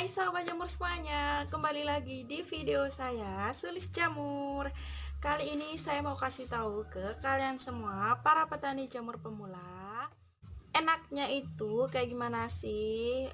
Hai sahabat jamur semuanya, kembali lagi di video saya Sulis Jamur. Kali ini saya mau kasih tahu ke kalian semua para petani jamur pemula, enaknya itu kayak gimana sih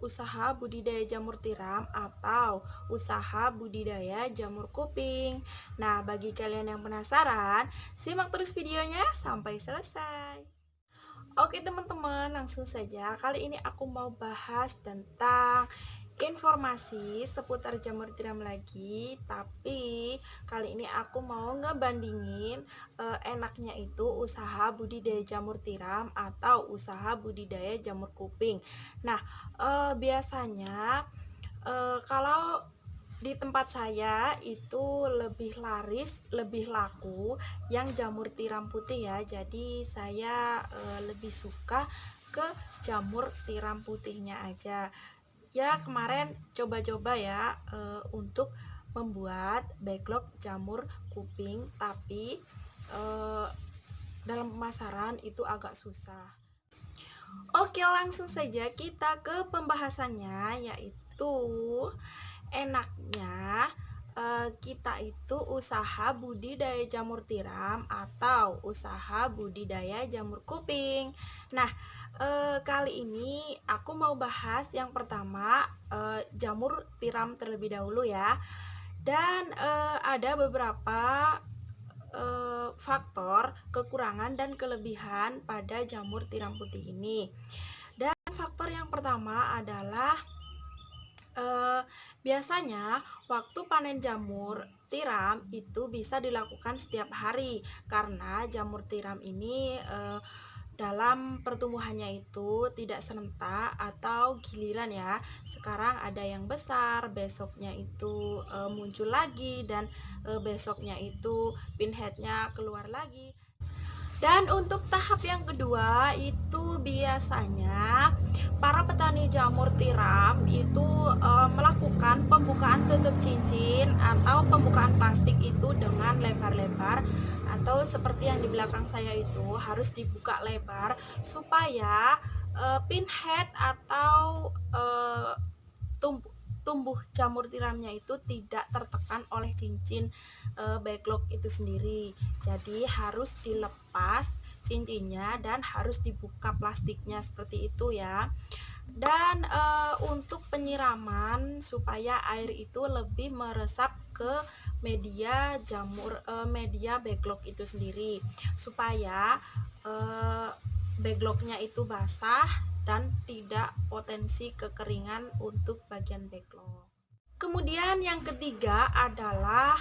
usaha budidaya jamur tiram atau usaha budidaya jamur kuping. Nah, bagi kalian yang penasaran, simak terus videonya sampai selesai. Oke teman-teman, langsung saja. Kali ini aku mau bahas tentang informasi seputar jamur tiram lagi. Tapi kali ini aku mau ngebandingin enaknya itu usaha budidaya jamur tiram atau usaha budidaya jamur kuping. Nah, biasanya kalau di tempat saya itu lebih laris, lebih laku yang jamur tiram putih ya. Jadi saya lebih suka ke jamur tiram putihnya aja. Ya, kemarin coba-coba ya untuk membuat backlog jamur kuping, tapi dalam pemasaran itu agak susah. Oke, langsung saja kita ke pembahasannya, yaitu enaknya kita itu usaha budidaya jamur tiram atau usaha budidaya jamur kuping. Nah, kali ini aku mau bahas yang pertama, jamur tiram terlebih dahulu ya. Dan ada beberapa faktor kekurangan dan kelebihan pada jamur tiram putih ini. Dan faktor yang pertama adalah biasanya waktu panen jamur tiram itu bisa dilakukan setiap hari karena jamur tiram ini dalam pertumbuhannya itu tidak serentak atau giliran ya. Sekarang ada yang besar, besoknya itu muncul lagi, dan besoknya itu pinheadnya keluar lagi. Dan untuk tahap yang kedua itu biasanya para petani jamur tiram itu melakukan pembukaan tutup cincin atau pembukaan plastik itu dengan lebar-lebar, atau seperti yang di belakang saya itu harus dibuka lebar supaya pinhead atau tumbuh jamur tiramnya itu tidak tertekan oleh cincin backlog itu sendiri. Jadi harus dilepas cincinnya dan harus dibuka plastiknya seperti itu ya. Dan untuk penyiraman supaya air itu lebih meresap ke media jamur, media backlog itu sendiri, supaya backlognya itu basah dan tidak potensi kekeringan untuk bagian backlog. Kemudian yang ketiga adalah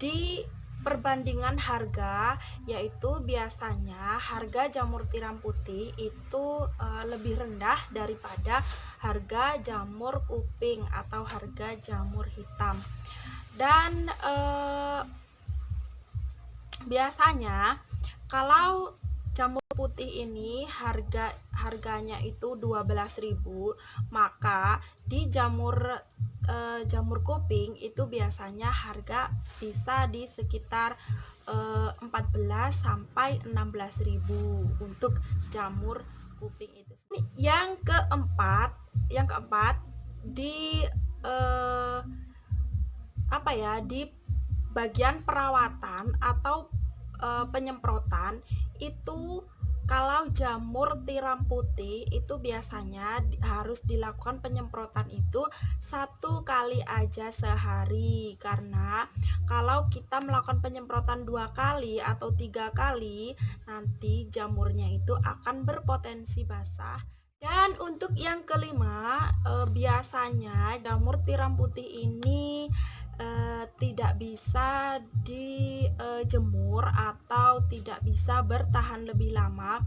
di perbandingan harga, yaitu biasanya harga jamur tiram putih itu lebih rendah daripada harga jamur kuping atau harga jamur hitam. Dan biasanya kalau jamur putih ini harganya itu 12.000, maka di jamur kuping itu biasanya harga bisa di sekitar 14 sampai 16.000 untuk jamur kuping itu. Yang keempat di di bagian perawatan atau penyemprotan itu. Kalau jamur tiram putih itu biasanya harus dilakukan penyemprotan itu 1 kali aja sehari, karena kalau kita melakukan penyemprotan 2 kali atau 3 kali, nanti jamurnya itu akan berpotensi basah. Dan untuk yang kelima, biasanya jamur tiram putih ini tidak bisa dijemur atau tidak bisa bertahan lebih lama.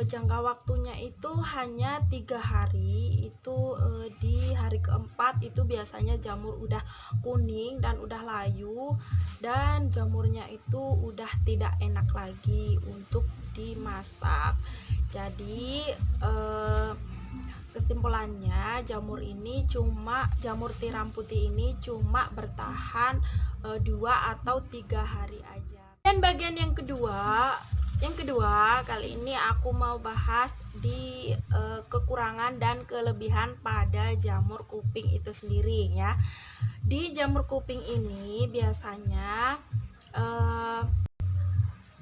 Jangka waktunya itu hanya 3 hari. Itu di hari keempat itu biasanya jamur udah kuning dan udah layu, dan jamurnya itu udah tidak enak lagi untuk dimasak. Jadi kesimpulannya jamur tiram putih ini cuma bertahan 2 atau 3 hari aja. Dan bagian yang kedua kali ini aku mau bahas di kekurangan dan kelebihan pada jamur kuping itu sendiri ya. Di jamur kuping ini biasanya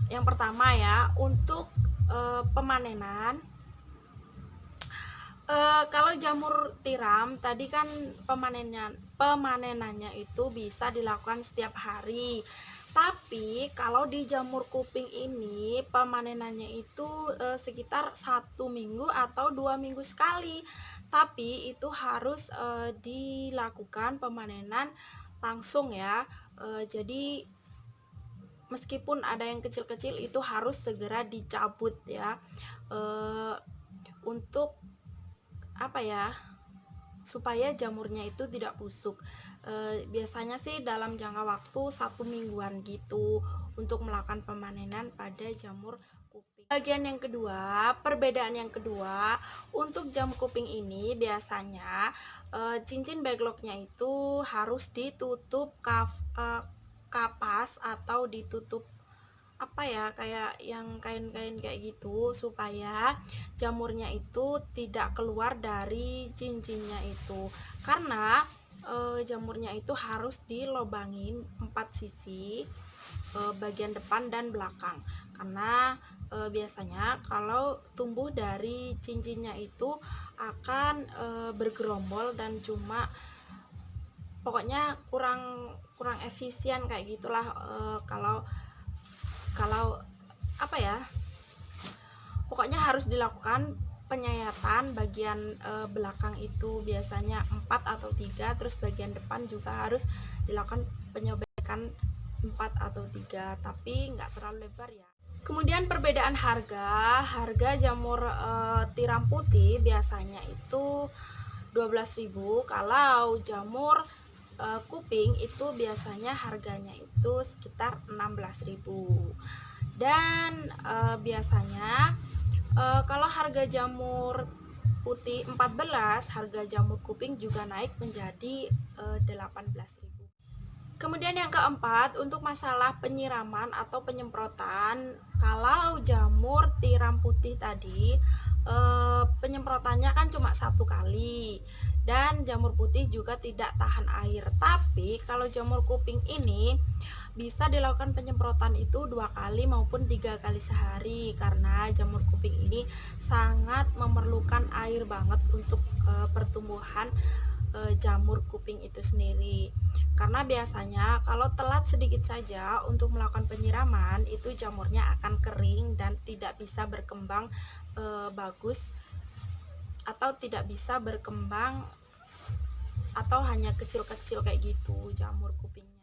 yang pertama ya, untuk pemanenan. Kalau jamur tiram tadi kan pemanenannya itu bisa dilakukan setiap hari. Tapi kalau di jamur kuping ini pemanenannya itu sekitar 1 minggu atau 2 minggu sekali. Tapi itu harus dilakukan pemanenan langsung ya. Jadi meskipun ada yang kecil-kecil itu harus segera dicabut ya, untuk apa ya, supaya jamurnya itu tidak busuk. Biasanya sih dalam jangka waktu 1 mingguan gitu untuk melakukan pemanenan pada jamur kuping. Perbedaan yang kedua, untuk jamur kuping ini biasanya cincin backlocknya itu harus ditutup kapas atau ditutup apa ya, kayak yang kain-kain kayak gitu, supaya jamurnya itu tidak keluar dari cincinnya itu, karena jamurnya itu harus dilobangin 4 sisi, bagian depan dan belakang, karena biasanya kalau tumbuh dari cincinnya itu akan bergerombol dan cuma pokoknya kurang efisien kayak gitulah. Kalau apa ya, pokoknya harus dilakukan penyayatan bagian belakang itu biasanya 4 atau 3, terus bagian depan juga harus dilakukan penyobekan 4 atau 3, tapi nggak terlalu lebar ya. Kemudian perbedaan harga jamur tiram putih biasanya itu 12.000, kalau jamur kuping itu biasanya harganya itu sekitar 16.000. Dan biasanya kalau harga jamur putih 14, harga jamur kuping juga naik menjadi 18.000. Kemudian yang keempat, untuk masalah penyiraman atau penyemprotan, kalau jamur tiram putih tadi penyemprotannya kan cuma 1 kali, dan jamur putih juga tidak tahan air. Tapi kalau jamur kuping ini bisa dilakukan penyemprotan itu 2 kali maupun 3 kali sehari, karena jamur kuping ini sangat memerlukan air banget untuk pertumbuhan jamur kuping itu sendiri, karena biasanya kalau telat sedikit saja untuk melakukan penyiraman itu jamurnya akan kering dan tidak bisa berkembang bagus, atau tidak bisa berkembang, atau hanya kecil-kecil kayak gitu jamur kupingnya.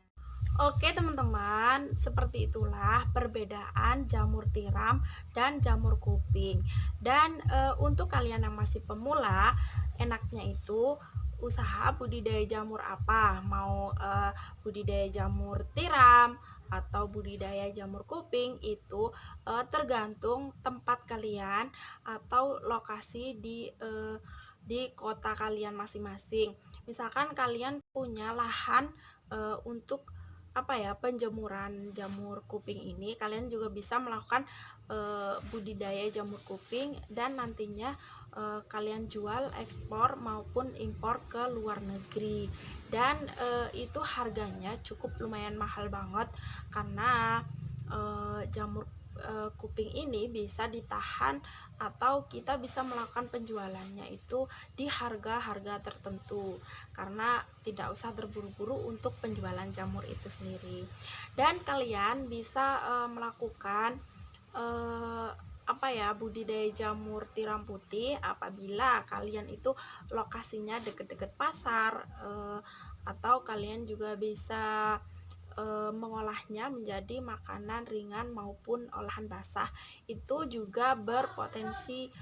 Oke teman-teman, seperti itulah perbedaan jamur tiram dan jamur kuping. Dan untuk kalian yang masih pemula, enaknya itu usaha budidaya jamur apa, mau budidaya jamur tiram atau budidaya jamur kuping, itu tergantung tempat kalian atau lokasi di kota kalian masing-masing. Misalkan kalian punya lahan untuk apa ya, penjemuran jamur kuping ini, kalian juga bisa melakukan budidaya jamur kuping dan nantinya kalian jual, ekspor maupun impor ke luar negeri. Dan itu harganya cukup lumayan mahal banget, karena jamur kuping ini bisa ditahan atau kita bisa melakukan penjualannya itu di harga-harga tertentu, karena tidak usah terburu-buru untuk penjualan jamur itu sendiri. Dan kalian bisa melakukan apa ya, budidaya jamur tiram putih apabila kalian itu lokasinya deket-deket pasar, atau kalian juga bisa mengolahnya menjadi makanan ringan maupun olahan basah. Itu juga berpotensi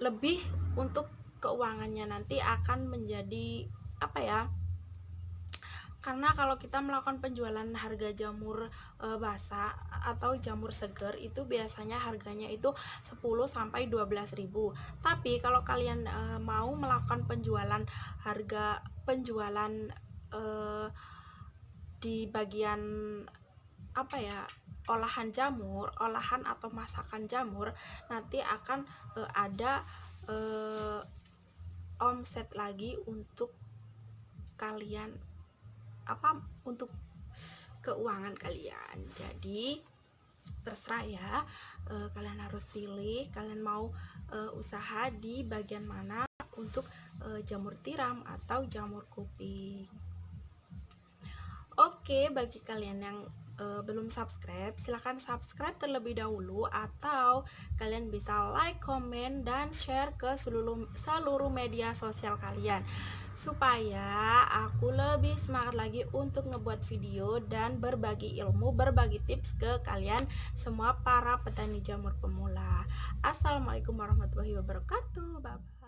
lebih untuk keuangannya nanti akan menjadi apa ya, karena kalau kita melakukan penjualan harga jamur basah atau jamur segar itu biasanya harganya itu 10 sampai 12.000. Tapi kalau kalian mau melakukan penjualan di bagian apa ya, olahan jamur, olahan atau masakan jamur, nanti akan ada omset lagi untuk kalian, untuk keuangan kalian. Jadi terserah ya, kalian harus pilih kalian mau usaha di bagian mana untuk jamur tiram atau jamur kuping. Oke, bagi kalian yang belum subscribe, silahkan subscribe terlebih dahulu, atau kalian bisa like, komen, dan share ke seluruh media sosial kalian, supaya aku lebih semangat lagi untuk ngebuat video dan berbagi ilmu, berbagi tips ke kalian semua para petani jamur pemula. Assalamualaikum warahmatullahi wabarakatuh. Bye.